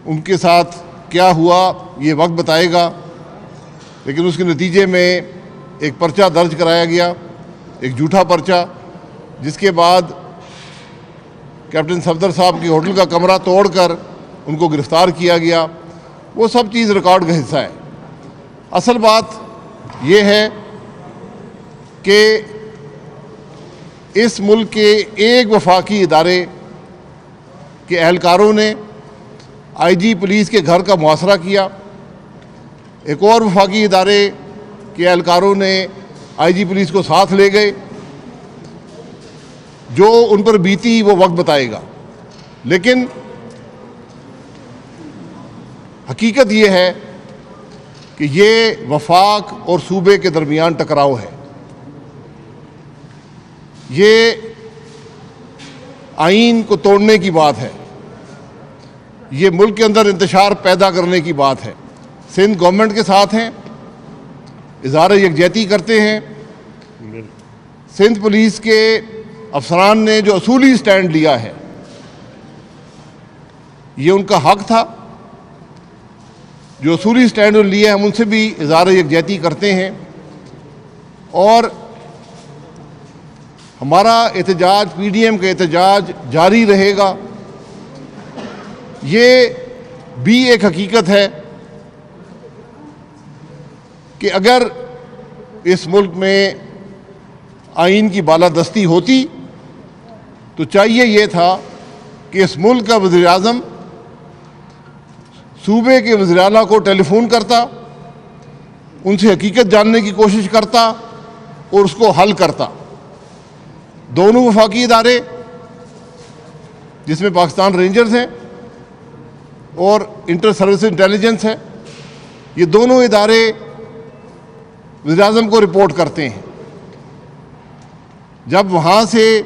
ان کے ساتھ کیا ہوا یہ وقت بتائے گا، لیکن اس کے نتیجے میں ایک پرچہ درج کرایا گیا، ایک جھوٹا پرچہ، جس کے بعد کیپٹن صفدر صاحب کی ہوٹل کا کمرہ توڑ کر ان کو گرفتار کیا گیا۔ وہ سب چیز ریکارڈ کا حصہ ہے۔ اصل بات یہ ہے کہ اس ملک کے ایک وفاقی ادارے کے اہلکاروں نے آئی جی پولیس کے گھر کا محاصرہ کیا، ایک اور وفاقی ادارے کے اہلکاروں نے آئی جی پولیس کو ساتھ لے گئے۔ جو ان پر بیتی وہ وقت بتائے گا، لیکن حقیقت یہ ہے کہ یہ وفاق اور صوبے کے درمیان ٹکراؤ ہے۔ یہ آئین کو توڑنے کی بات ہے، یہ ملک کے اندر انتشار پیدا کرنے کی بات ہے۔ سندھ گورنمنٹ کے ساتھ ہیں، اظہار یکجہتی کرتے ہیں۔ سندھ پولیس کے افسران نے جو اصولی سٹینڈ لیا ہے یہ ان کا حق تھا۔ جو اصولی سٹینڈ لیے ہم ان سے بھی اظہار یکجہتی کرتے ہیں، اور ہمارا احتجاج، پی ڈی ایم کا احتجاج جاری رہے گا۔ یہ بھی ایک حقیقت ہے کہ اگر اس ملک میں آئین کی بالادستی ہوتی تو چاہیے یہ تھا کہ اس ملک کا وزیر اعظم صوبے کے وزیر اعلیٰ کو ٹیلی فون کرتا، ان سے حقیقت جاننے کی کوشش کرتا اور اس کو حل کرتا۔ دونوں وفاقی ادارے جس میں پاکستان رینجرز ہیں اور انٹر سروس انٹیلیجنس ہے، یہ دونوں ادارے وزیر اعظم کو رپورٹ کرتے ہیں۔ جب وہاں سے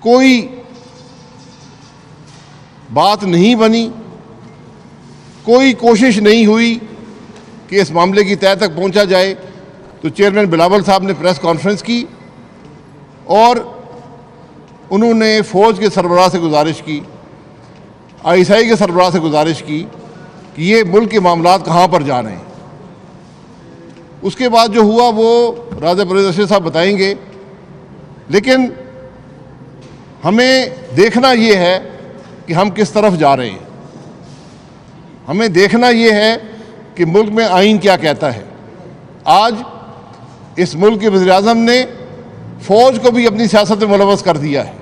کوئی بات نہیں بنی، کوئی کوشش نہیں ہوئی کہ اس معاملے کی تہہ تک پہنچا جائے، تو چیئرمین بلاول صاحب نے پریس کانفرنس کی اور انہوں نے فوج کے سربراہ سے گزارش کی، آئی ایس آئی کے سربراہ سے گزارش کی کہ یہ ملک کے معاملات کہاں پر جا رہے ہیں۔ اس کے بعد جو ہوا وہ راز پرویز اشرف صاحب بتائیں گے، لیکن ہمیں دیکھنا یہ ہے کہ ہم کس طرف جا رہے ہیں۔ ہمیں دیکھنا یہ ہے کہ ملک میں آئین کیا کہتا ہے۔ آج اس ملک کے وزیر اعظم نے فوج کو بھی اپنی سیاست میں ملوث کر دیا ہے۔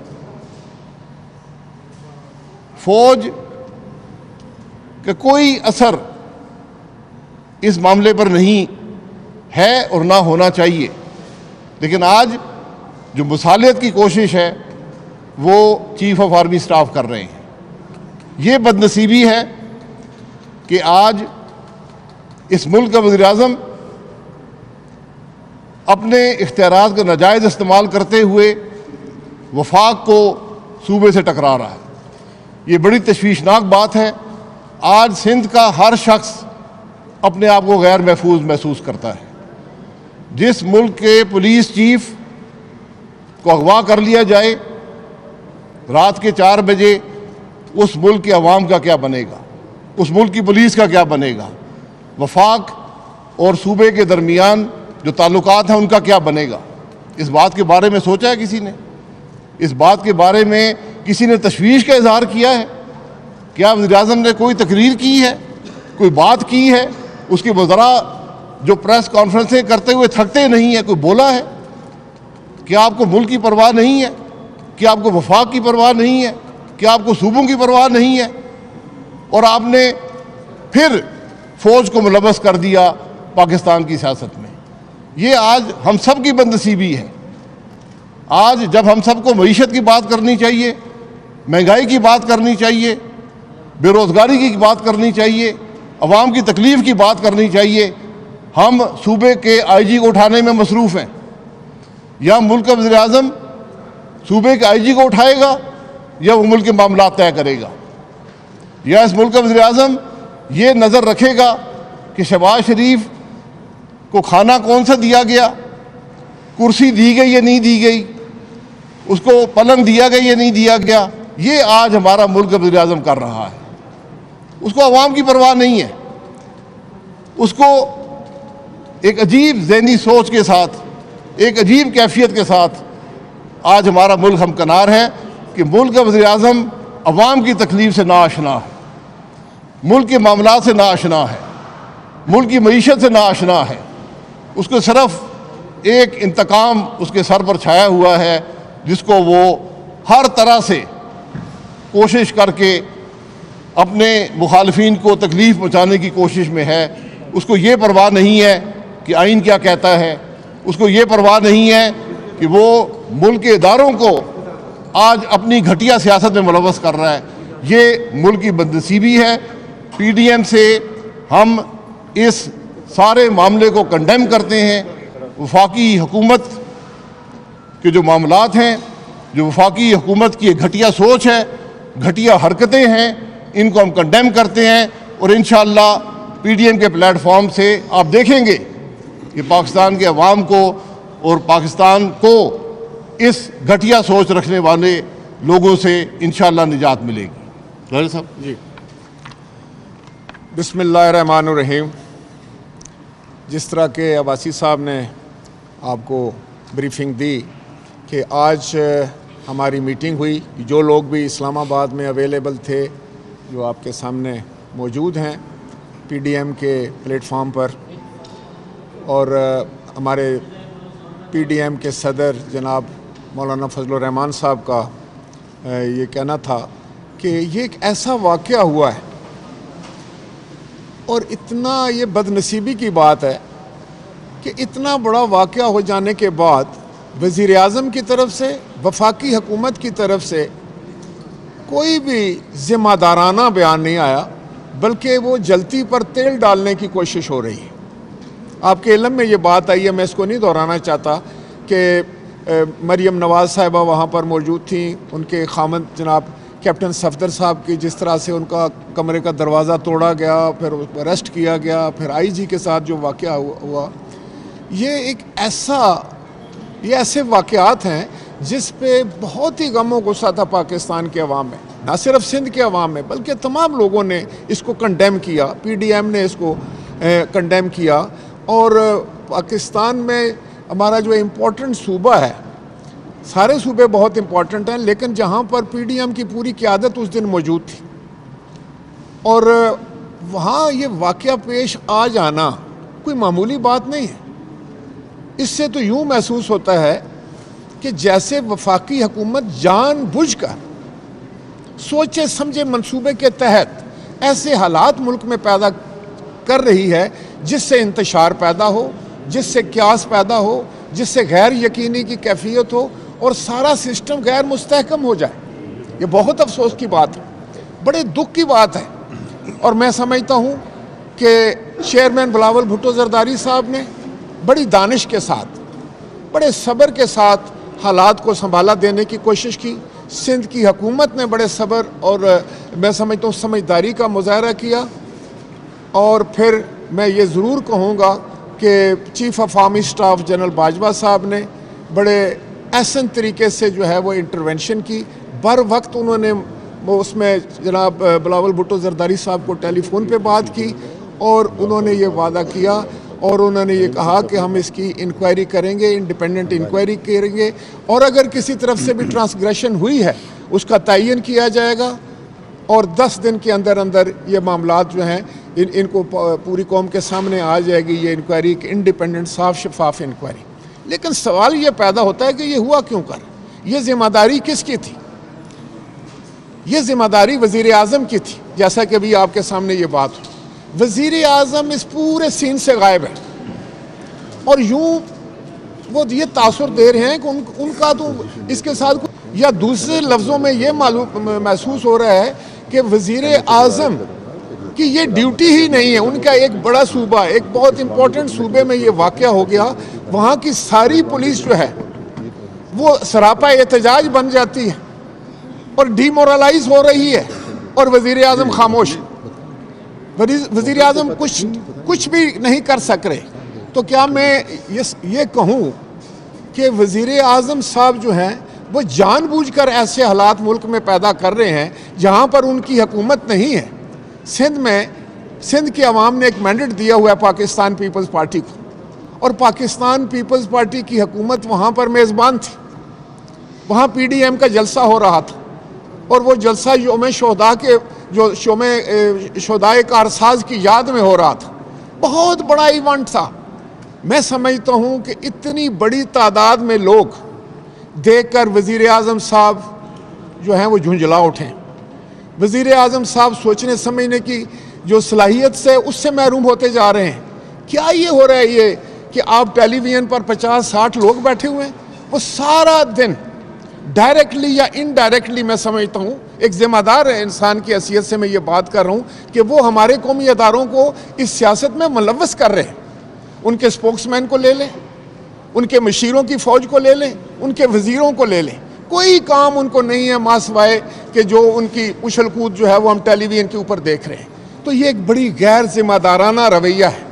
فوج کا کوئی اثر اس معاملے پر نہیں ہے اور نہ ہونا چاہیے، لیکن آج جو مصالحت کی کوشش ہے وہ چیف آف آرمی سٹاف کر رہے ہیں۔ یہ بدنصیبی ہے کہ آج اس ملک کا وزیر اعظم اپنے اختیارات کا ناجائز استعمال کرتے ہوئے وفاق کو صوبے سے ٹکرا رہا ہے۔ یہ بڑی تشویشناک بات ہے۔ آج سندھ کا ہر شخص اپنے آپ کو غیر محفوظ محسوس کرتا ہے۔ جس ملک کے پولیس چیف کو اغوا کر لیا جائے رات کے 4 بجے، اس ملک کے عوام کا کیا بنے گا؟ اس ملک کی پولیس کا کیا بنے گا؟ وفاق اور صوبے کے درمیان جو تعلقات ہیں ان کا کیا بنے گا؟ اس بات کے بارے میں سوچا ہے کسی نے؟ اس بات کے بارے میں کسی نے تشویش کا اظہار کیا ہے؟ کیا وزیر اعظم نے کوئی تقریر کی ہے، کوئی بات کی ہے؟ اس کے وزراء جو پریس کانفرنسیں کرتے ہوئے تھکتے نہیں ہیں، کوئی بولا ہے؟ کیا آپ کو ملک کی پرواہ نہیں ہے؟ کیا آپ کو وفاق کی پرواہ نہیں ہے؟ کیا آپ کو صوبوں کی پرواہ نہیں ہے؟ اور آپ نے پھر فوج کو ملوث کر دیا پاکستان کی سیاست میں۔ یہ آج ہم سب کی بدنصیبی ہے۔ آج جب ہم سب کو معیشت کی بات کرنی چاہیے، مہنگائی کی بات کرنی چاہیے، بے روزگاری کی بات کرنی چاہیے، عوام کی تکلیف کی بات کرنی چاہیے، ہم صوبے کے آئی جی کو اٹھانے میں مصروف ہیں۔ یا ملک کا وزیر اعظم صوبے کے آئی جی کو اٹھائے گا یا وہ ملک کے معاملات طے کرے گا، یا اس ملک کا وزیر اعظم یہ نظر رکھے گا کہ شہباز شریف کو کھانا کون سا دیا گیا، کرسی دی گئی یا نہیں دی گئی، اس کو پلنگ دیا گیا یا نہیں دیا گیا۔ یہ آج ہمارا ملک کا وزیر اعظم کر رہا ہے۔ اس کو عوام کی پرواہ نہیں ہے. اس کو ایک عجیب ذہنی سوچ کے ساتھ، ایک عجیب کیفیت کے ساتھ آج ہمارا ملک ہمکنار ہے کہ ملک کا وزیر اعظم عوام کی تکلیف سے ناآشنا ہے، ملک کے معاملات سے ناآشنا ہے، ملک کی معیشت سے ناآشنا ہے. اس کو صرف ایک انتقام اس کے سر پر چھایا ہوا ہے، جس کو وہ ہر طرح سے کوشش کر کے اپنے مخالفین کو تکلیف پہنچانے کی کوشش میں ہے. اس کو یہ پرواہ نہیں ہے کہ آئین کیا کہتا ہے، اس کو یہ پرواہ نہیں ہے کہ وہ ملک کے اداروں کو آج اپنی گھٹیا سیاست میں ملوث کر رہا ہے. یہ ملک کی بدنصیبی ہے. پی ڈی ایم سے ہم اس سارے معاملے کو کنڈیم کرتے ہیں. وفاقی حکومت کے جو معاملات ہیں، جو وفاقی حکومت کی ایک گھٹیا سوچ ہے، گھٹیا حرکتیں ہیں، ان کو ہم کنڈیم کرتے ہیں. اور انشاءاللہ پی ڈی ایم کے پلیٹ فارم سے آپ دیکھیں گے کہ پاکستان کے عوام کو اور پاکستان کو اس گھٹیا سوچ رکھنے والے لوگوں سے انشاءاللہ نجات ملے گی. ظاہر صاحب جی، بسم اللہ الرحمن الرحیم. جس طرح کہ عباسی صاحب نے آپ کو بریفنگ دی کہ آج ہماری میٹنگ ہوئی، جو لوگ بھی اسلام آباد میں اویلیبل تھے، جو آپ کے سامنے موجود ہیں پی ڈی ایم کے پلیٹ فارم پر، اور ہمارے پی ڈی ایم کے صدر جناب مولانا فضل الرحمان صاحب کا یہ کہنا تھا کہ یہ ایک ایسا واقعہ ہوا ہے اور اتنا یہ بدنصیبی کی بات ہے کہ اتنا بڑا واقعہ ہو جانے کے بعد وزیر اعظم کی طرف سے، وفاقی حکومت کی طرف سے کوئی بھی ذمہ دارانہ بیان نہیں آیا، بلکہ وہ جلتی پر تیل ڈالنے کی کوشش ہو رہی ہے. آپ کے علم میں یہ بات آئی ہے، میں اس کو نہیں دہرانا چاہتا، کہ مریم نواز صاحبہ وہاں پر موجود تھیں، ان کے خامند جناب کیپٹن صفدر صاحب کی جس طرح سے ان کا کمرے کا دروازہ توڑا گیا، پھر اریسٹ کیا گیا، پھر آئی جی کے ساتھ جو واقعہ ہوا، یہ ایسے واقعات ہیں جس پہ بہت ہی غم و غصہ تھا پاکستان کے عوام میں، نہ صرف سندھ کے عوام میں بلکہ تمام لوگوں نے اس کو کنڈیم کیا. پی ڈی ایم نے اس کو کنڈیم کیا. اور پاکستان میں ہمارا جو امپورٹنٹ صوبہ ہے، سارے صوبے بہت امپورٹنٹ ہیں، لیکن جہاں پر پی ڈی ایم کی پوری قیادت اس دن موجود تھی، اور وہاں یہ واقعہ پیش آ جانا کوئی معمولی بات نہیں ہے. اس سے تو یوں محسوس ہوتا ہے کہ جیسے وفاقی حکومت جان بوجھ کر سوچے سمجھے منصوبے کے تحت ایسے حالات ملک میں پیدا کر رہی ہے جس سے انتشار پیدا ہو، جس سے قیاس پیدا ہو، جس سے غیر یقینی کی کیفیت ہو اور سارا سسٹم غیر مستحکم ہو جائے. یہ بہت افسوس کی بات ہے، بڑے دکھ کی بات ہے. اور میں سمجھتا ہوں کہ چیئرمین بلاول بھٹو زرداری صاحب نے بڑی دانش کے ساتھ، بڑے صبر کے ساتھ حالات کو سنبھالا دینے کی کوشش کی. سندھ کی حکومت نے بڑے صبر اور میں سمجھتا ہوں سمجھداری کا مظاہرہ کیا. اور پھر میں یہ ضرور کہوں گا کہ chief of army staff general Bajwa صاحب نے بڑے احسن طریقے سے جو ہے وہ انٹرونشن کی. بر وقت انہوں نے اس میں جناب بلاول بھٹو زرداری صاحب کو ٹیلی فون پہ بات کی، اور انہوں نے یہ وعدہ کیا اور انہوں نے یہ کہا کہ ہم اس کی انکوائری کریں گے، انڈیپینڈنٹ انکوائری کریں گے، اور اگر کسی طرف سے بھی ٹرانسگریشن ہوئی ہے اس کا تعین کیا جائے گا، اور 10 دن کے اندر اندر یہ معاملات جو ہیں ان کو پوری قوم کے سامنے آ جائے گی یہ انکوائری، انڈیپینڈنٹ صاف شفاف انکوائری. لیکن سوال یہ پیدا ہوتا ہے کہ یہ ہوا کیوں کر؟ یہ ذمہ داری کس کی تھی؟ یہ ذمہ داری وزیر اعظم کی تھی. جیسا کہ ابھی آپ کے سامنے یہ بات ہو، وزیر اعظم اس پورے سین سے غائب ہے، اور یوں وہ یہ تاثر دے رہے ہیں کہ ان کا تو اس کے ساتھ، یا دوسرے لفظوں میں یہ محسوس ہو رہا ہے کہ وزیر اعظم کی یہ ڈیوٹی ہی نہیں ہے. ان کا ایک بڑا صوبہ، ایک بہت امپورٹنٹ صوبے میں یہ واقعہ ہو گیا، وہاں کی ساری پولیس جو ہے وہ سراپا احتجاج بن جاتی ہے اور ڈی مورلائز ہو رہی ہے، اور وزیر اعظم خاموش. وزیر اعظم کچھ بھی نہیں کر سک رہے. تو کیا میں یہ کہوں کہ وزیر اعظم صاحب جو ہیں وہ جان بوجھ کر ایسے حالات ملک میں پیدا کر رہے ہیں جہاں پر ان کی حکومت نہیں ہے؟ سندھ کی عوام نے ایک مینڈیٹ دیا ہوا ہے پاکستان پیپلز پارٹی کو، اور پاکستان پیپلز پارٹی کی حکومت وہاں پر میزبان تھی. وہاں پی ڈی ایم کا جلسہ ہو رہا تھا، اور وہ جلسہ یوم شہداء کے جو شہدائے کارساز کی یاد میں ہو رہا تھا. بہت بڑا ایونٹ تھا. میں سمجھتا ہوں کہ اتنی بڑی تعداد میں لوگ دیکھ کر وزیر اعظم صاحب جو ہیں وہ جھنجھلا اٹھیں. وزیر اعظم صاحب سوچنے سمجھنے کی جو صلاحیت سے اس سے محروم ہوتے جا رہے ہیں. کیا یہ ہو رہا ہے یہ کہ آپ ٹیلی ویژن پر 50-60 لوگ بیٹھے ہوئے ہیں، وہ سارا دن ڈائریکٹلی یا انڈائریکٹلی، میں سمجھتا ہوں ایک ذمہ دار انسان کی حیثیت سے میں یہ بات کر رہا ہوں کہ وہ ہمارے قومی اداروں کو اس سیاست میں ملوث کر رہے ہیں. ان کے سپوکس مین کو لے لیں، ان کے مشیروں کی فوج کو لے لیں، ان کے وزیروں کو لے لیں، کوئی کام ان کو نہیں ہے ماں سوائے کہ جو ان کی اچھل کود جو ہے وہ ہم ٹیلی ویژن کے اوپر دیکھ رہے ہیں. تو یہ ایک بڑی غیر ذمہ دارانہ رویہ ہے،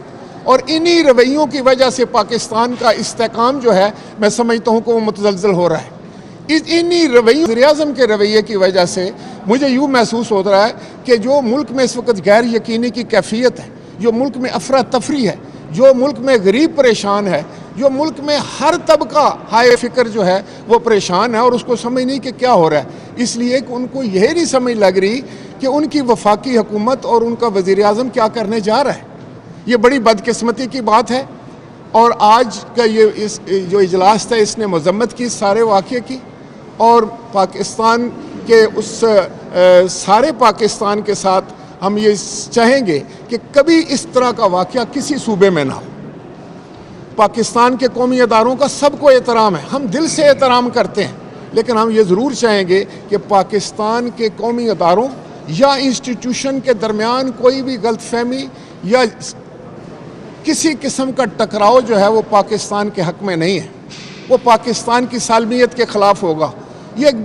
اور انہی رویوں کی وجہ سے پاکستان کا استحکام جو ہے میں سمجھتا ہوں کہ وہ متزلزل ہو رہا ہے. انہی رویوں، وزیر اعظم کے رویے کی وجہ سے مجھے یوں محسوس ہو رہا ہے کہ جو ملک میں اس وقت غیر یقینی کی کیفیت ہے، جو ملک میں افراتفری ہے، جو ملک میں غریب پریشان ہے، جو ملک میں ہر طبقہ ہائے فکر جو ہے وہ پریشان ہے، اور اس کو سمجھ نہیں کہ کیا ہو رہا ہے. اس لیے کہ ان کو یہ نہیں سمجھ لگ رہی کہ ان کی وفاقی حکومت اور ان کا وزیر اعظم کیا کرنے جا رہا ہے. یہ بڑی بدقسمتی کی بات ہے. اور آج کا یہ جو اجلاس تھا اس نے مذمت کی سارے واقعے کی، اور پاکستان کے اس سارے پاکستان کے ساتھ ہم یہ چاہیں گے کہ کبھی اس طرح کا واقعہ کسی صوبے میں نہ ہو. پاکستان کے قومی اداروں کا سب کو احترام ہے، ہم دل سے احترام کرتے ہیں، لیکن ہم یہ ضرور چاہیں گے کہ پاکستان کے قومی اداروں یا انسٹیٹیوشن کے درمیان کوئی بھی غلط فہمی یا کسی قسم کا ٹکراؤ جو ہے وہ پاکستان کے حق میں نہیں ہے، وہ پاکستان کی سالمیت کے خلاف ہوگا. یہ ایک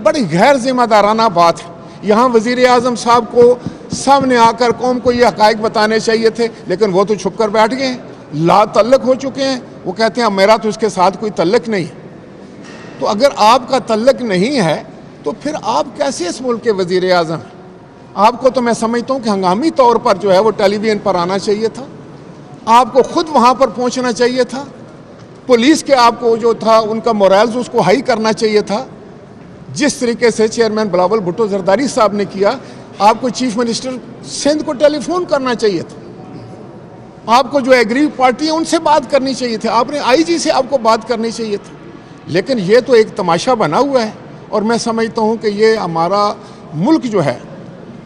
بڑی غیر ذمہ دارانہ بات ہے. یہاں وزیر اعظم صاحب کو سامنے آ کر قوم کو یہ حقائق بتانے چاہیے تھے، لیکن وہ تو چھپ کر بیٹھ گئے ہیں، لا تعلق ہو چکے ہیں. وہ کہتے ہیں میرا تو اس کے ساتھ کوئی تعلق نہیں. تو اگر آپ کا تعلق نہیں ہے تو پھر آپ کیسے اس ملک کے وزیر اعظم ہیں؟ آپ کو تو میں سمجھتا ہوں کہ ہنگامی طور پر جو ہے وہ ٹیلی ویژن پر آنا چاہیے تھا، آپ کو خود وہاں پر پہنچنا چاہیے تھا. پولیس کے آپ کو جو تھا ان کا مورائلز اس کو ہائی کرنا چاہیے تھا. جس طریقے سے چیئرمین بلاول بھٹو زرداری صاحب نے کیا، آپ کو چیف منسٹر سندھ کو ٹیلی فون کرنا چاہیے تھا. آپ کو جو ایگری پارٹی ہے ان سے بات کرنی چاہیے تھی، آپ نے آئی جی سے آپ کو بات کرنی چاہیے تھی. لیکن یہ تو ایک تماشا بنا ہوا ہے، اور میں سمجھتا ہوں کہ یہ ہمارا ملک جو ہے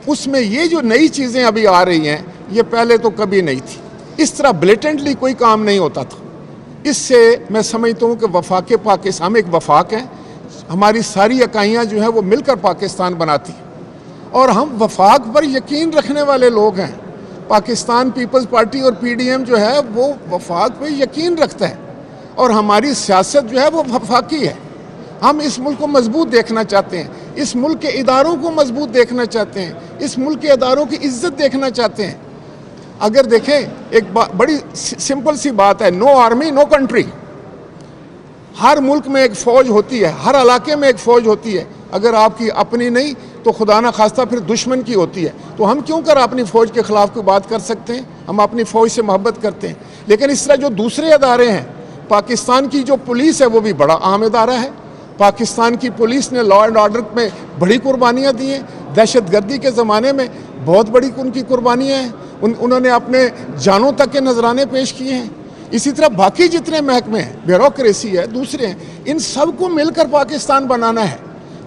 اس میں یہ جو نئی چیزیں ابھی آ رہی ہیں یہ پہلے تو کبھی نہیں تھی. اس طرح بلیٹنٹلی کوئی کام نہیں ہوتا تھا. اس سے میں سمجھتا ہوں کہ وفاق پاکستان، ہم ایک وفاق ہیں، ہماری ساری اکائیاں جو ہیں وہ مل کر پاکستان بناتی ہیں، اور ہم وفاق پر یقین رکھنے والے لوگ ہیں. پاکستان پیپلز پارٹی اور پی ڈی ایم جو ہے وہ وفاق پہ یقین رکھتا ہے، اور ہماری سیاست جو ہے وہ وفاقی ہے. ہم اس ملک کو مضبوط دیکھنا چاہتے ہیں، اس ملک کے اداروں کو مضبوط دیکھنا چاہتے ہیں، اس ملک کے اداروں کی عزت دیکھنا چاہتے ہیں. اگر دیکھیں ایک بڑی سمپل سی بات ہے، نو آرمی نو کنٹری. ہر ملک میں ایک فوج ہوتی ہے، ہر علاقے میں ایک فوج ہوتی ہے. اگر آپ کی اپنی نہیں تو خدا نہ خواستہ پھر دشمن کی ہوتی ہے. تو ہم کیوں کر اپنی فوج کے خلاف کوئی بات کر سکتے ہیں؟ ہم اپنی فوج سے محبت کرتے ہیں. لیکن اس طرح جو دوسرے ادارے ہیں، پاکستان کی جو پولیس ہے وہ بھی بڑا اہم ادارہ ہے. پاکستان کی پولیس نے لا اینڈ آرڈر میں بڑی قربانیاں دی ہیں. دہشت گردی کے زمانے میں بہت بڑی ان کی قربانیاں ہیں. انہوں نے اپنے جانوں تک کے نذرانے پیش کیے ہیں. اسی طرح باقی جتنے محکمے ہیں، بیوروکریسی ہے، دوسرے ہیں، ان سب کو مل کر پاکستان بنانا ہے.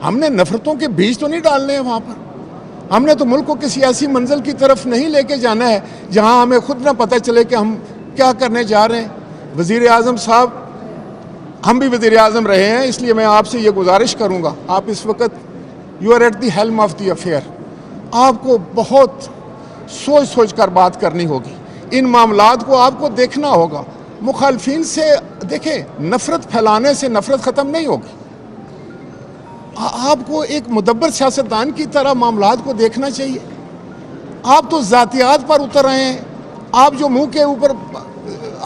ہم نے نفرتوں کے بیج تو نہیں ڈالنے ہیں وہاں پر. ہم نے تو ملک کو کسی ایسی منزل کی طرف نہیں لے کے جانا ہے جہاں ہمیں خود نہ پتہ چلے کہ ہم کیا کرنے جا رہے ہیں. وزیر اعظم صاحب، ہم بھی وزیر اعظم رہے ہیں، اس لیے میں آپ سے یہ گزارش کروں گا، آپ اس وقت you are at the helm of the affair. آپ کو بہت سوچ کر بات کرنی ہوگی. ان معاملات کو آپ کو دیکھنا ہوگا. مخالفین سے دیکھیں، نفرت پھیلانے سے نفرت ختم نہیں ہوگی. آپ کو ایک مدبر سیاستدان کی طرح معاملات کو دیکھنا چاہیے. آپ تو ذاتیات پر اتر رہے ہیں. آپ جو منہ کے اوپر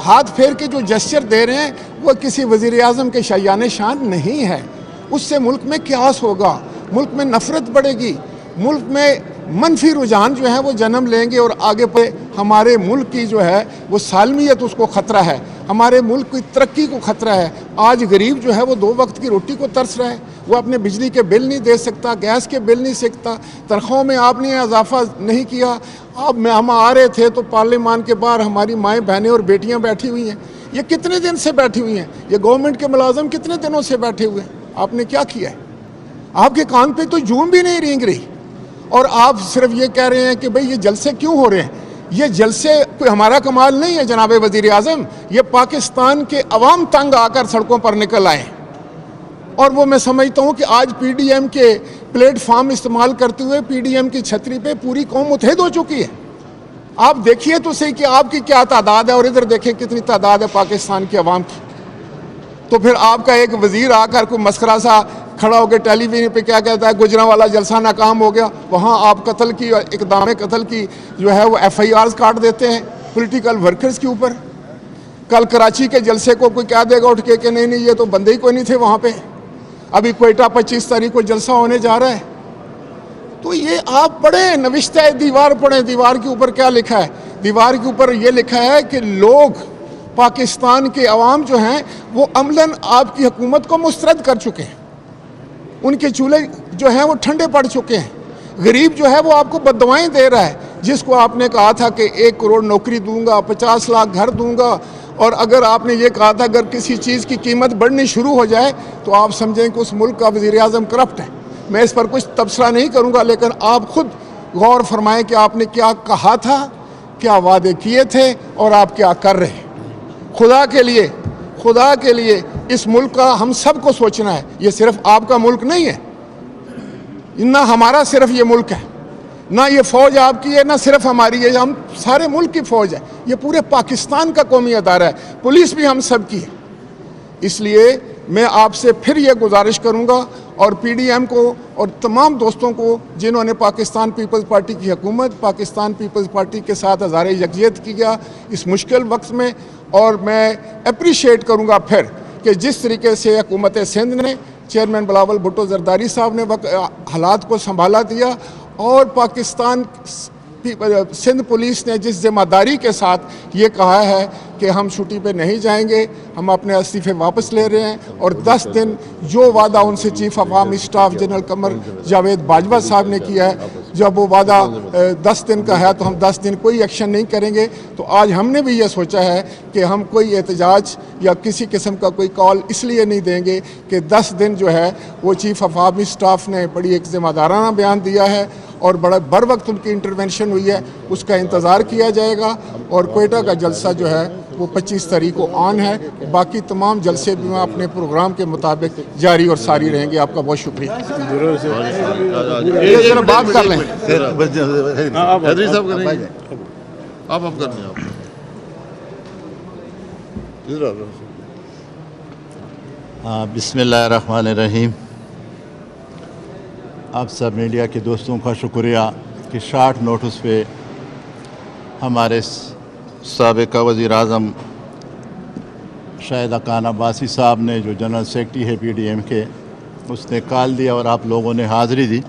ہاتھ پھیر کے جو جسچر دے رہے ہیں وہ کسی وزیر اعظم کے شایان شان نہیں ہے. اس سے ملک میں کیاس ہوگا، ملک میں نفرت بڑھے گی، ملک میں منفی رجحان جو ہے وہ جنم لیں گے، اور آگے پہ ہمارے ملک کی جو ہے وہ سالمیت اس کو خطرہ ہے، ہمارے ملک کی ترقی کو خطرہ ہے۔ آج غریب جو ہے وہ 2 وقت کی روٹی کو ترس رہا ہے، وہ اپنے بجلی کے بل نہیں دے سکتا، گیس کے بل نہیں سکتا، تنخواہوں میں آپ نے اضافہ نہیں کیا۔ اب ہم آ رہے تھے تو پارلیمان کے باہر ہماری مائیں بہنیں اور بیٹیاں بیٹھی ہوئی ہیں، یہ کتنے دن سے بیٹھی ہوئی ہیں؟ یہ گورنمنٹ کے ملازم کتنے دنوں سے بیٹھے ہوئے ہیں؟ آپ نے کیا کیا ہے؟ آپ کے کان پہ تو جون بھی نہیں رینگ رہی، اور آپ صرف یہ کہہ رہے ہیں کہ بھئی یہ جلسے کیوں ہو رہے ہیں؟ یہ جلسے کوئی ہمارا کمال نہیں ہے جناب وزیر اعظم، یہ پاکستان کے عوام تنگ آ کر سڑکوں پر نکل آئے، اور وہ میں سمجھتا ہوں کہ آج پی ڈی ایم کے پلیٹ فارم استعمال کرتے ہوئے پی ڈی ایم کی چھتری پہ پوری قوم متحد ہو چکی ہے۔ آپ دیکھیے تو صحیح کہ آپ کی کیا تعداد ہے، اور ادھر دیکھیں کتنی تعداد ہے پاکستان کے عوام کی۔ تو پھر آپ کا ایک وزیر آ کر کوئی مسخرہ سا کھڑا ہو کے ٹیلی ویژن پہ کیا کہتا ہے، گجرانوالہ جلسہ ناکام ہو گیا، وہاں آپ قتل کی، اقدام قتل کی جو ہے وہ ایف آئی آرز کاٹ دیتے ہیں پولیٹیکل ورکرز کے اوپر۔ کل کراچی کے جلسے کو کوئی کہہ دے گا اٹھ کے کہ نہیں یہ تو بندے ہی کوئی نہیں تھے وہاں پہ۔ ابھی کوئٹہ 25 تاریخ کو جلسہ ہونے جا رہا ہے۔ تو یہ آپ پڑھیں، نوشتہ دیوار پڑھیں، دیوار کے اوپر کیا لکھا ہے؟ دیوار کے اوپر یہ لکھا ہے کہ لوگ، پاکستان کے عوام جو ہیں وہ عملاً آپ کی حکومت کو مسترد کر چکے ہیں، ان کے چولہے جو ہیں وہ ٹھنڈے پڑ چکے ہیں۔ غریب جو ہے وہ آپ کو بددعائیں دے رہا ہے، جس کو آپ نے کہا تھا کہ 1 کروڑ نوکری دوں گا، 50 لاکھ گھر دوں گا، اور اگر آپ نے یہ کہا تھا اگر کسی چیز کی قیمت بڑھنی شروع ہو جائے تو آپ سمجھیں کہ اس ملک کا وزیر اعظم کرپٹ ہے۔ میں اس پر کچھ تبصرہ نہیں کروں گا، لیکن آپ خود غور فرمائیں کہ آپ نے کیا کہا تھا، کیا وعدے کیے تھے، اور آپ کیا کر رہے ہیں۔ خدا کے لیے اس ملک کا ہم سب کو سوچنا ہے۔ یہ صرف آپ کا ملک نہیں ہے، نہ ہمارا صرف یہ ملک ہے، نہ یہ فوج آپ کی ہے، نہ صرف ہماری ہے، ہم سارے ملک کی فوج ہے، یہ پورے پاکستان کا قومی ادارہ ہے، پولیس بھی ہم سب کی ہے۔ اس لیے میں آپ سے پھر یہ گزارش کروں گا، اور پی ڈی ایم کو اور تمام دوستوں کو جنہوں نے پاکستان پیپلز پارٹی کی حکومت، پاکستان پیپلز پارٹی کے ساتھ ہزار یکجہت کیا اس مشکل وقت میں، اور میں اپریشیٹ کروں گا پھر کہ جس طریقے سے حکومت سندھ نے، چیئرمین بلاول بھٹو زرداری صاحب نے حالات کو سنبھالا دیا، اور پاکستان سندھ پولیس نے جس ذمہ داری کے ساتھ یہ کہا ہے کہ ہم چھٹی پہ نہیں جائیں گے، ہم اپنے استعفے واپس لے رہے ہیں، اور 10 دن جو وعدہ ان سے chief of army staff general Qamar Javed Bajwa صاحب نے کیا ہے، جب وہ وعدہ 10 دن کا ہے تو ہم 10 دن کوئی ایکشن نہیں کریں گے۔ تو آج ہم نے بھی یہ سوچا ہے کہ ہم کوئی احتجاج یا کسی قسم کا کوئی کال اس لیے نہیں دیں گے کہ 10 دن جو ہے وہ چیف آف آرمی اسٹاف نے بڑی ایک ذمہ دارانہ بیان دیا ہے، اور بڑا بر وقت ان کی انٹرونشن ہوئی ہے، اس کا انتظار کیا جائے گا۔ اور کوئٹہ کا جلسہ جو ہے وہ 25 تاریخ کو آن ہے، باقی تمام جلسے بھی وہاں اپنے پروگرام کے مطابق جاری اور ساری رہیں گے۔ آپ کا بہت شکریہ۔ یہ ذرا بات کر لیں۔ حیدری صاحب کریں گے، آپ کرنے بسم اللہ الرحمن الرحیم۔ آپ سب میڈیا کے دوستوں کا شکریہ کہ شارٹ نوٹس پہ ہمارے سابقہ وزیر اعظم شاہد اکان عباسی صاحب نے، جو جنرل سیکرٹری ہے پی ڈی ایم کے، اس نے کال دیا اور آپ لوگوں نے حاضری دی۔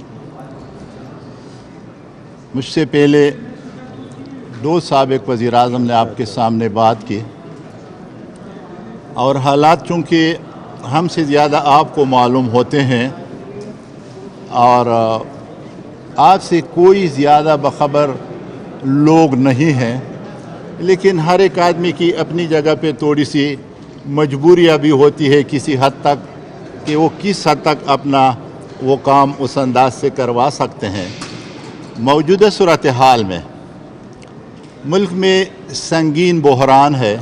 مجھ سے پہلے 2 سابق وزیر اعظم نے آپ کے سامنے بات کی، اور حالات چونکہ ہم سے زیادہ آپ کو معلوم ہوتے ہیں، اور آپ سے کوئی زیادہ بخبر لوگ نہیں ہیں، لیکن ہر ایک آدمی کی اپنی جگہ پہ تھوڑی سی مجبوریاں بھی ہوتی ہے کسی حد تک، کہ وہ کس حد تک اپنا وہ کام اس انداز سے کروا سکتے ہیں۔ موجودہ صورتحال میں ملک میں سنگین بحران ہے،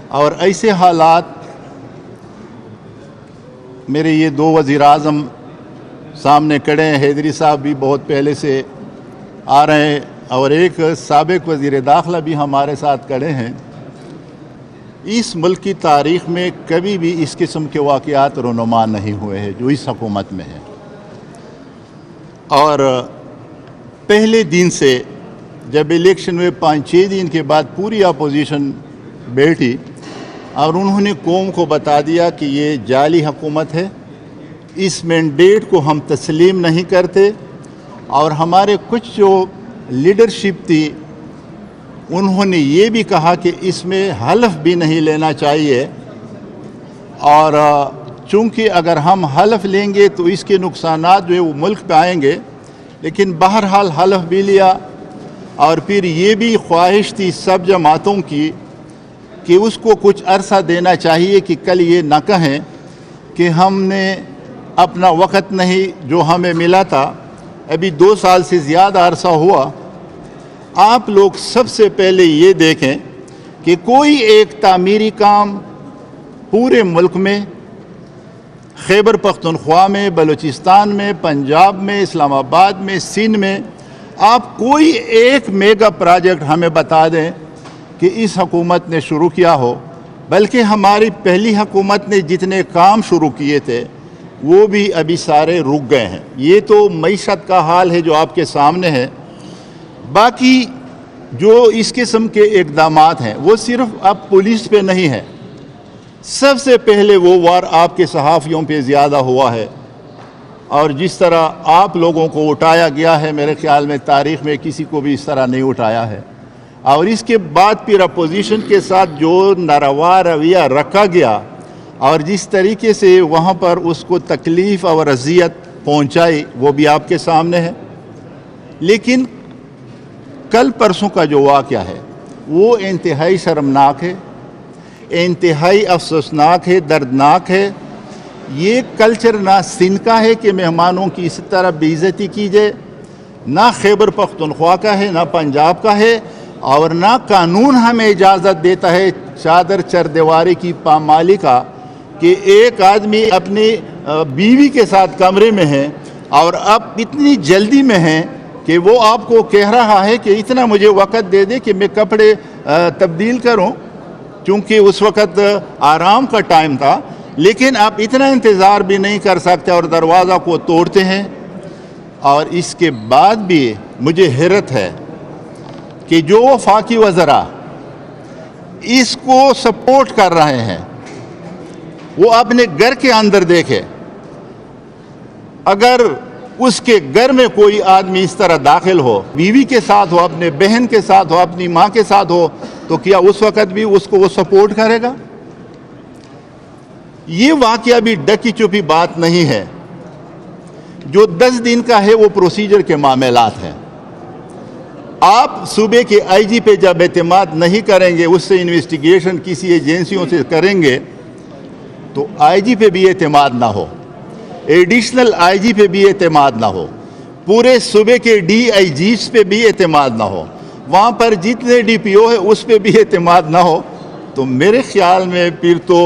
اور ایسے حالات میرے یہ 2 وزیر اعظم سامنے کھڑے ہیں، حیدری صاحب بھی بہت پہلے سے آ رہے ہیں، اور ایک سابق وزیر داخلہ بھی ہمارے ساتھ کھڑے ہیں۔ اس ملک کی تاریخ میں کبھی بھی اس قسم کے واقعات رونما نہیں ہوئے ہیں جو اس حکومت میں ہیں، اور پہلے دن سے جب الیکشن میں 5-6 دن کے بعد پوری اپوزیشن بیٹھی اور انہوں نے قوم کو بتا دیا کہ یہ جعلی حکومت ہے، اس مینڈیٹ کو ہم تسلیم نہیں کرتے، اور ہمارے کچھ جو لیڈرشپ تھی انہوں نے یہ بھی کہا کہ اس میں حلف بھی نہیں لینا چاہیے، اور چونکہ اگر ہم حلف لیں گے تو اس کے نقصانات جو ہے وہ ملک پہ آئیں گے، لیکن بہرحال حلف بھی لیا۔ اور پھر یہ بھی خواہش تھی سب جماعتوں کی کہ اس کو کچھ عرصہ دینا چاہیے کہ کل یہ نہ کہیں کہ ہم نے اپنا وقت نہیں جو ہمیں ملا تھا، ابھی 2 سال سے زیادہ عرصہ ہوا۔ آپ لوگ سب سے پہلے یہ دیکھیں کہ کوئی ایک تعمیری کام پورے ملک میں، خیبر پختونخوا میں، بلوچستان میں، پنجاب میں، اسلام آباد میں، سندھ میں، آپ کوئی ایک میگا پروجیکٹ ہمیں بتا دیں کہ اس حکومت نے شروع کیا ہو۔ بلکہ ہماری پہلی حکومت نے جتنے کام شروع کیے تھے وہ بھی ابھی سارے رک گئے ہیں۔ یہ تو معیشت کا حال ہے جو آپ کے سامنے ہے۔ باقی جو اس قسم کے اقدامات ہیں وہ صرف اب پولیس پہ نہیں ہے، سب سے پہلے وہ وار آپ کے صحافیوں پہ زیادہ ہوا ہے، اور جس طرح آپ لوگوں کو اٹھایا گیا ہے میرے خیال میں تاریخ میں کسی کو بھی اس طرح نہیں اٹھایا ہے۔ اور اس کے بعد پھر اپوزیشن کے ساتھ جو ناروا رویہ رکھا گیا اور جس طریقے سے وہاں پر اس کو تکلیف اور اذیت پہنچائی وہ بھی آپ کے سامنے ہے۔ لیکن کل پرسوں کا جو واقعہ ہے وہ انتہائی شرمناک ہے، انتہائی افسوسناک ہے، دردناک ہے۔ یہ کلچر نہ سندھ کا ہے کہ مہمانوں کی اس طرح بے عزتی کی جائے، نہ خیبر پختونخوا کا ہے، نہ پنجاب کا ہے، اور نہ قانون ہمیں اجازت دیتا ہے چادر چاردیواری کی پامالی کا کہ ایک آدمی اپنی بیوی کے ساتھ کمرے میں ہے اور اب اتنی جلدی میں ہیں کہ وہ آپ کو کہہ رہا ہے کہ اتنا مجھے وقت دے دے کہ میں کپڑے تبدیل کروں، چونکہ اس وقت آرام کا ٹائم تھا، لیکن آپ اتنا انتظار بھی نہیں کر سکتے اور دروازہ کو توڑتے ہیں۔ اور اس کے بعد بھی مجھے حیرت ہے کہ جو وفاقی وزراء اس کو سپورٹ کر رہے ہیں وہ اپنے گھر کے اندر دیکھے، اگر اس کے گھر میں کوئی آدمی اس طرح داخل ہو، بیوی کے ساتھ ہو، اپنے بہن کے ساتھ ہو، اپنی ماں کے ساتھ ہو، تو کیا اس وقت بھی اس کو وہ سپورٹ کرے گا؟ یہ واقعہ بھی ڈکی چھپی بات نہیں ہے۔ جو 10 دن کا ہے وہ پروسیجر کے معاملات ہیں۔ آپ صوبے کے آئی جی پہ جب اعتماد نہیں کریں گے، اس سے انویسٹیگیشن کسی ایجنسیوں سے کریں گے تو آئی جی پہ بھی اعتماد نہ ہو، ایڈیشنل آئی جی پہ بھی اعتماد نہ ہو، پورے صوبے کے ڈی آئی جیز پہ بھی اعتماد نہ ہو، وہاں پر جتنے ڈی پی او ہے اس پہ بھی اعتماد نہ ہو، تو میرے خیال میں پھر تو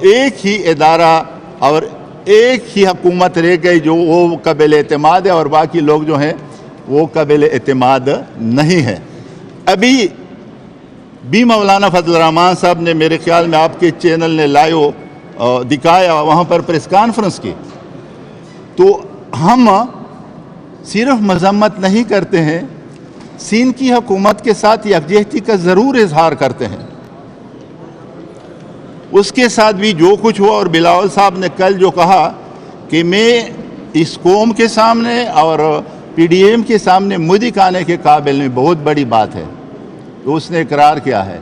ایک ہی ادارہ اور ایک ہی حکومت رہ گئی جو وہ قابل اعتماد ہے، اور باقی لوگ جو ہیں وہ قابل اعتماد نہیں ہے۔ ابھی بھی مولانا فضل الرحمان صاحب نے میرے خیال میں آپ کے چینل نے لائیو دکھایا، وہاں پر پریس کانفرنس کی، تو ہم صرف مذمت نہیں کرتے ہیں، سندھ کی حکومت کے ساتھ یکجہتی کا ضرور اظہار کرتے ہیں۔ اس کے ساتھ بھی جو کچھ ہوا، اور بلاول صاحب نے کل جو کہا کہ میں اس قوم کے سامنے اور پی ڈی ایم کے سامنے منہ دکھانے کے قابل نہیں، بہت بڑی بات ہے، تو اس نے اقرار کیا ہے۔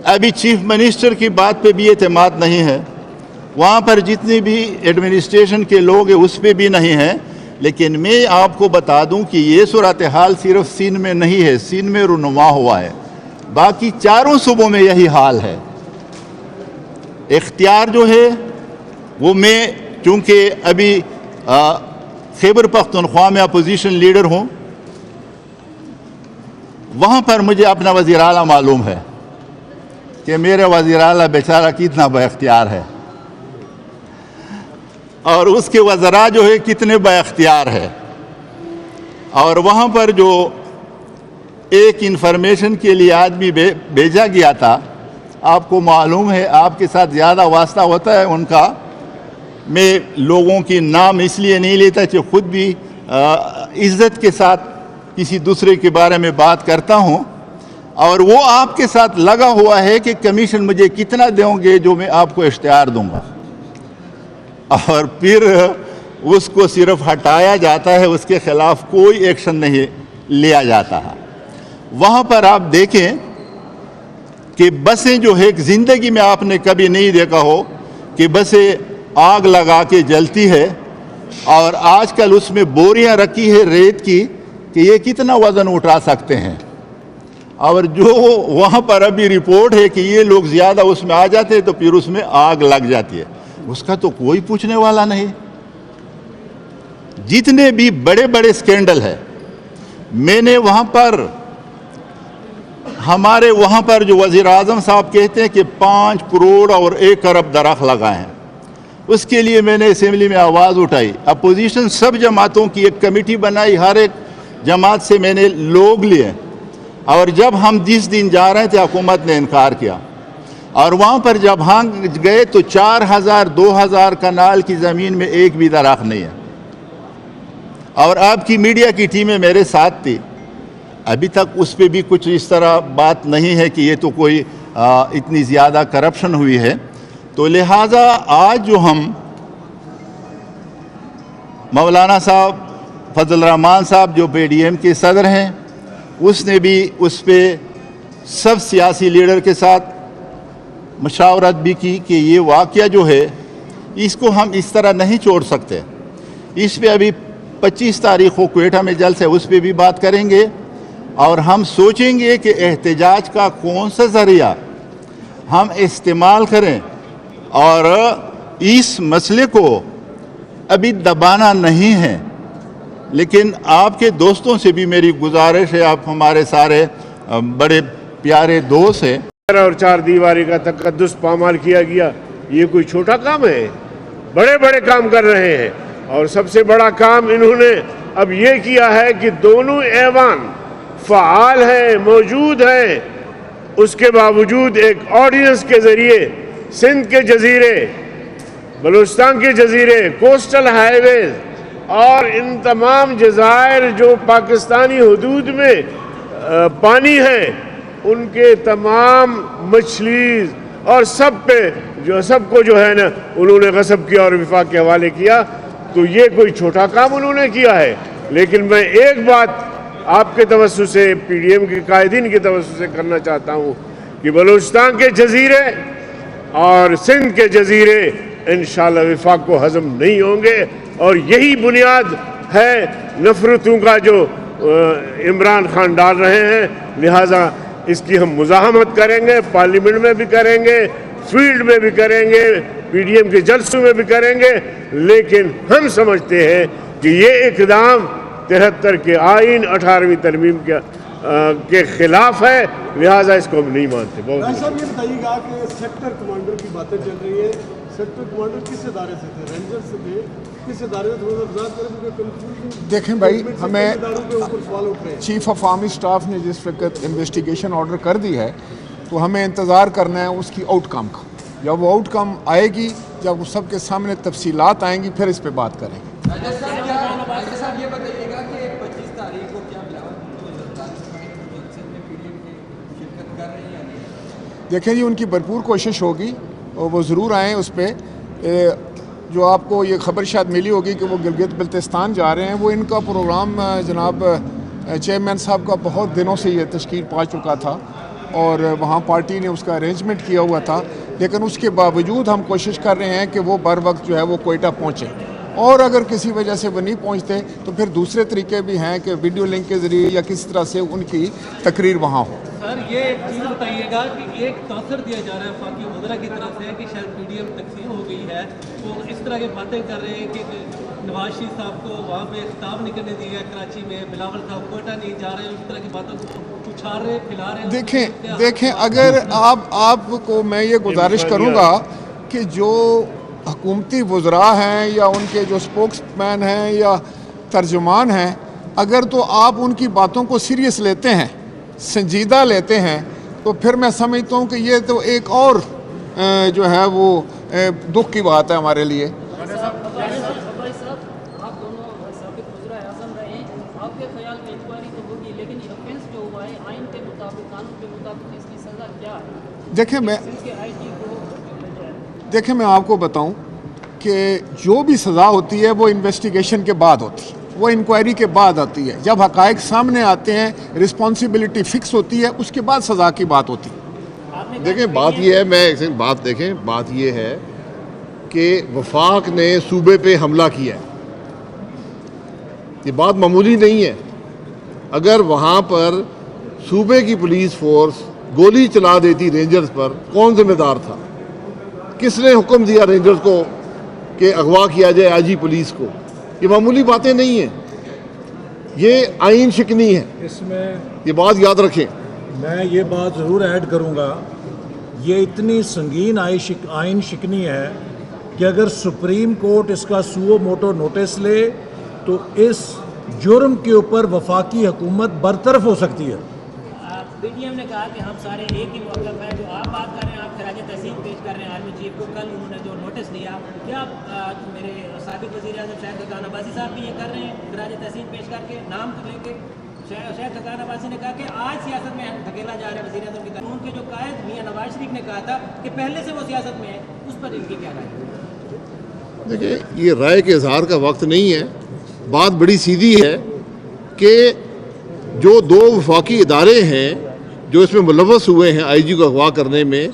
ابھی چیف منسٹر کی بات پہ بھی اعتماد نہیں ہے، وہاں پر جتنے بھی ایڈمنسٹریشن کے لوگ ہیں اس پہ بھی نہیں ہے۔ لیکن میں آپ کو بتا دوں کہ یہ صورتحال صرف سندھ میں نہیں ہے، سندھ میں رونما ہوا ہے، باقی چاروں صوبوں میں یہی حال ہے۔ اختیار جو ہے وہ میں چونکہ ابھی خیبر پختونخوا میں اپوزیشن لیڈر ہوں، وہاں پر مجھے اپنا وزیر اعلیٰ معلوم ہے کہ میرے وزیر اعلیٰ بیچارہ کتنا با اختیار ہے، اور اس کے وزراء جو ہے کتنے با اختیار ہے۔ اور وہاں پر جو ایک انفارمیشن کے لیے آدمی بھیجا گیا تھا، آپ کو معلوم ہے، آپ کے ساتھ زیادہ واسطہ ہوتا ہے ان کا، میں لوگوں کی نام اس لیے نہیں لیتا کہ خود بھی عزت کے ساتھ کسی دوسرے کے بارے میں بات کرتا ہوں، اور وہ آپ کے ساتھ لگا ہوا ہے کہ کمیشن مجھے کتنا دیں گے جو میں آپ کو اشتہار دوں گا، اور پھر اس کو صرف ہٹایا جاتا ہے, اس کے خلاف کوئی ایکشن نہیں لیا جاتا ہے. وہاں پر آپ دیکھیں کہ بسیں جو ہے, زندگی میں آپ نے کبھی نہیں دیکھا ہو کہ بسیں آگ لگا کے جلتی ہے, اور آج کل اس میں بوریاں رکھی ہے ریت کی کہ یہ کتنا وزن اٹھا سکتے ہیں, اور جو وہاں پر ابھی رپورٹ ہے کہ یہ لوگ زیادہ اس میں آ جاتے ہیں تو پھر اس میں آگ لگ جاتی ہے, اس کا تو کوئی پوچھنے والا نہیں. جتنے بھی بڑے بڑے سکینڈل ہیں, میں نے وہاں پر ہمارے وہاں پر جو وزیر اعظم صاحب کہتے ہیں کہ 5 کروڑ اور 1 ارب درخت لگائے ہیں, اس کے لیے میں نے اسمبلی میں آواز اٹھائی. اپوزیشن سب جماعتوں کی ایک کمیٹی بنائی, ہر ایک جماعت سے میں نے لوگ لیے, اور جب ہم جس دن جا رہے تھے حکومت نے انکار کیا, اور وہاں پر جب ہم گئے تو 4000-2000 کنال کی زمین میں ایک بھی درخت نہیں ہے. اور آپ کی میڈیا کی ٹیمیں میرے ساتھ تھی, ابھی تک اس پہ بھی کچھ اس طرح بات نہیں ہے کہ یہ تو کوئی اتنی زیادہ کرپشن ہوئی ہے. تو لہٰذا آج جو ہم مولانا صاحب فضل الرحمان صاحب جو پی ڈی ایم کے صدر ہیں, اس نے بھی اس پہ سب سیاسی لیڈر کے ساتھ مشاورت بھی کی کہ یہ واقعہ جو ہے اس کو ہم اس طرح نہیں چھوڑ سکتے. اس پہ ابھی 25 تاریخ کو کوئٹہ میں جلسہ ہے, اس پہ بھی بات کریں گے, اور ہم سوچیں گے کہ احتجاج کا کون سا ذریعہ ہم استعمال کریں, اور اس مسئلے کو ابھی دبانا نہیں ہے. لیکن آپ کے دوستوں سے بھی میری گزارش ہے, آپ ہمارے سارے بڑے پیارے دوست ہیں. اور 4 دیواری کا تقدس پامال کیا گیا, یہ کوئی چھوٹا کام ہے؟ بڑے بڑے کام کر رہے ہیں, اور سب سے بڑا کام انہوں نے اب یہ کیا ہے کہ دونوں ایوان فعال ہیں, موجود ہیں, اس کے باوجود ایک آرڈیننس کے ذریعے سندھ کے جزیرے, بلوچستان کے جزیرے, کوسٹل ہائی ویز اور ان تمام جزائر جو پاکستانی حدود میں پانی ہیں, ان کے تمام مچھلیز اور سب پہ سب کو جو ہے نا انہوں نے غصب کیا اور وفاق کے حوالے کیا. تو یہ کوئی چھوٹا کام انہوں نے کیا ہے. لیکن میں ایک بات آپ کے توسط سے, پی ڈی ایم کے قائدین کے توسط سے کرنا چاہتا ہوں کہ بلوچستان کے جزیرے اور سندھ کے جزیرے انشاءاللہ وفاق کو ہضم نہیں ہوں گے, اور یہی بنیاد ہے نفرتوں کا جو عمران خان ڈال رہے ہیں. لہٰذا اس کی ہم مزاحمت کریں گے, پارلیمنٹ میں بھی کریں گے, فیلڈ میں بھی کریں گے, پی ڈی ایم کے جلسوں میں بھی کریں گے. لیکن ہم سمجھتے ہیں کہ یہ اقدام 73 کے آئین 18ویں ترمیم کے خلاف ہے, لہٰذا اس کو ہم نہیں مانتے. بہت صاحب یہ بتائیے گا کہ سیکٹر کمانڈر کی باتیں چل رہی ہے, سیکٹر کمانڈر کس ادارے سے تھے؟ رینجر سے تھے, کس ادارے سے تھوڑا وضاحت کریں. دیکھیں بھائی, ہمیں چیف آف آرمی اسٹاف نے جس وقت انویسٹیگیشن آرڈر کر دی ہے تو ہمیں انتظار کرنا ہے اس کی آؤٹ کم کا. جب وہ آؤٹ کم آئے گی, جب سب کے سامنے تفصیلات آئیں گی, پھر اس پہ بات کریں گے. دیکھیں جی, ان کی بھرپور کوشش ہوگی اور وہ ضرور آئیں اس پہ. جو آپ کو یہ خبر شاید ملی ہوگی کہ وہ گلگت بلتستان جا رہے ہیں, وہ ان کا پروگرام جناب چیئرمین صاحب کا بہت دنوں سے یہ تشکیل پا چکا تھا, اور وہاں پارٹی نے اس کا ارینجمنٹ کیا ہوا تھا. لیکن اس کے باوجود ہم کوشش کر رہے ہیں کہ وہ بر وقت جو ہے وہ کوئٹہ پہنچے, اور اگر کسی وجہ سے وہ نہیں پہنچتے تو پھر دوسرے طریقے بھی ہیں کہ ویڈیو لنک کے ذریعے یا کس طرح سے ان کی تقریر وہاں ہو. سر یہ ایک چیز بتائیے گا کہ ایک تاثر دیا جا رہا ہے وفاقی وزراء کی طرف سے کہ شاید پی ڈی ایم تقسیم ہو گئی ہے, وہ اس طرح کی باتیں کر رہے ہیں کہ نواز شریف صاحب کو وہاں پہ خطاب نہیں کرنے دیا کراچی میں, بلاول صاحب کوئٹہ نہیں جا رہے, اس طرح کی باتوں کو اچھال رہے, پھیلا رہے ہیں. دیکھیں اگر آپ کو میں یہ گزارش کروں گا کہ جو حکومتی وزراء ہیں یا ان کے جو سپوکس مین ہیں یا ترجمان ہیں, اگر تو آپ ان کی باتوں کو سیریس لیتے ہیں, سنجیدہ لیتے ہیں, تو پھر میں سمجھتا ہوں کہ یہ تو ایک اور جو ہے وہ دکھ کی بات ہے ہمارے لیے. دیکھیں میں آپ کو بتاؤں کہ جو بھی سزا ہوتی ہے وہ انویسٹیگیشن کے بعد ہوتی ہے, وہ انکوائری کے بعد آتی ہے. جب حقائق سامنے آتے ہیں, رسپانسبلٹی فکس ہوتی ہے, اس کے بعد سزا کی بات ہوتی ہے. دیکھیں بات یہ ہے, بات یہ ہے کہ وفاق نے صوبے پہ حملہ کیا ہے, یہ بات معمولی نہیں ہے. اگر وہاں پر صوبے کی پولیس فورس گولی چلا دیتی رینجرز پر, کون ذمہ دار تھا؟ کس نے حکم دیا رینجرز کو کہ اغوا کیا جائے آئی جی پولیس کو؟ یہ معمولی باتیں نہیں ہیں, یہ آئین شکنی ہے, اس میں یہ بات یاد رکھیں. میں یہ بات ضرور ایڈ کروں گا, یہ اتنی سنگین آئین شکنی ہے کہ اگر سپریم کورٹ اس کا سو موٹو نوٹس لے تو اس جرم کے اوپر وفاقی حکومت برطرف ہو سکتی ہے. پی ڈی ایم نے کہا کہ ہم سارے ایک ہی موقف ہیں. جو آپ بات کر رہے ہیں, آپ خراج تحسین پیش کر رہے ہیں آرمی چیف کو, کل انہوں نے جو نوٹس دیا, کیا میرے سابق وزیر اعظم شاہد خاقان عباسی صاحب بھی یہ کر رہے ہیں خراج تحسین پیش کر کے نام تو لے کے؟ شاہد خاقان عباسی نے کہا کہ آج سیاست میں دھکیلا جا رہا ہے وزیر اعظم کی طرف. ان کے جو قائد میاں نواز شریف نے کہا تھا کہ پہلے سے وہ سیاست میں ہے, اس پر ان کی کیا رائے ہے؟ دیکھیں یہ رائے کے اظہار کا وقت نہیں ہے. بات بڑی سیدھی ہے کہ جو دو وفاقی ادارے ہیں جو اس میں ملوث ہوئے ہیں آئی جی کو اغوا کرنے میں,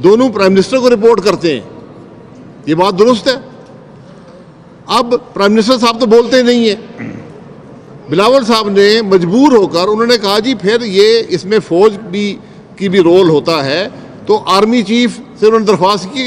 دونوں پرائم منسٹر کو رپورٹ کرتے ہیں. یہ بات درست ہے. اب پرائم منسٹر صاحب تو بولتے نہیں ہیں. بلاول صاحب نے مجبور ہو کر انہوں نے کہا جی پھر یہ اس میں فوج کی بھی رول ہوتا ہے, تو آرمی چیف سے انہوں نے درخواست کی کہ